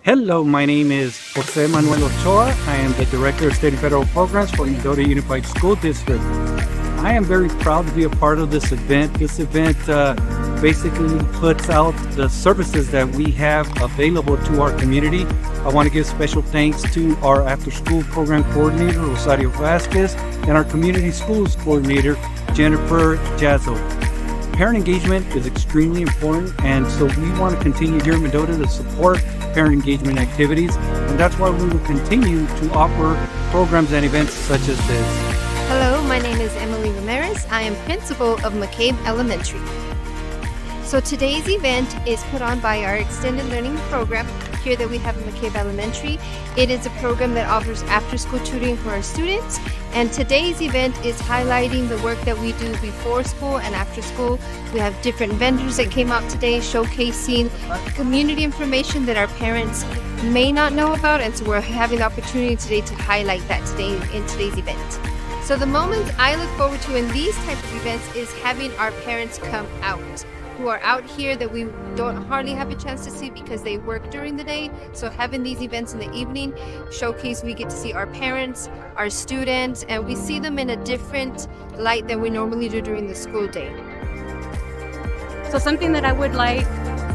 Hello, my name is Jose Manuel Ochoa. I am the Director of State and Federal Programs for Mendota Unified School District. I am very proud to be a part of this event. This event basically puts out the services that we have available to our community. I want to give special thanks to our after-school program coordinator, Rosario Vasquez, and our community schools coordinator, Jennifer Jazzo. Parent engagement is extremely important, and so we want to continue here in Mendota to support parent engagement activities, and that's why we will continue to offer programs and events such as this. Hello, my name is Emily Ramirez. I am principal of McCabe Elementary. So today's event is put on by our extended learning program here that we have in McCabe Elementary. It is a program that offers after-school tutoring for our students, and today's event is highlighting the work that we do before school and after school. We have different vendors that came out today showcasing community information that our parents may not know about, and so we're having the opportunity today to highlight that today in today's event. So the moment I look forward to in these type of events is having our parents come out, who are out here that we don't hardly have a chance to see because they work during the day. So having these events in the evening showcase, we get to see our parents, our students, and we see them in a different light than we normally do during the school day. So something that I would like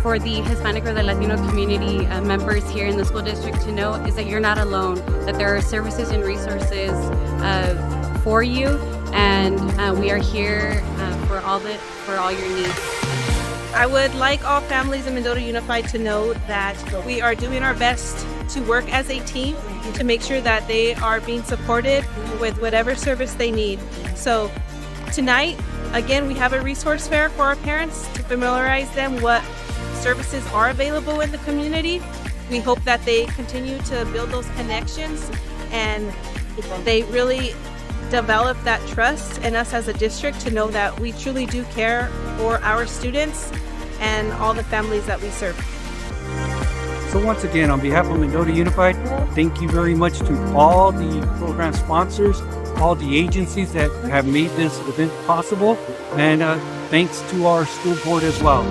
for the Hispanic or the Latino community members here in the school district to know is that you're not alone, that there are services and resources for you, and we are here for all your needs. I would like all families in Mendota Unified to know that we are doing our best to work as a team to make sure that they are being supported with whatever service they need. So tonight, again, we have a resource fair for our parents to familiarize them what services are available in the community. We hope that they continue to build those connections and they really develop that trust in us as a district to know that we truly do care for our students and all the families that we serve. So once again, on behalf of Mendota Unified, thank you very much to all the program sponsors, all the agencies that have made this event possible, and thanks to our school board as well.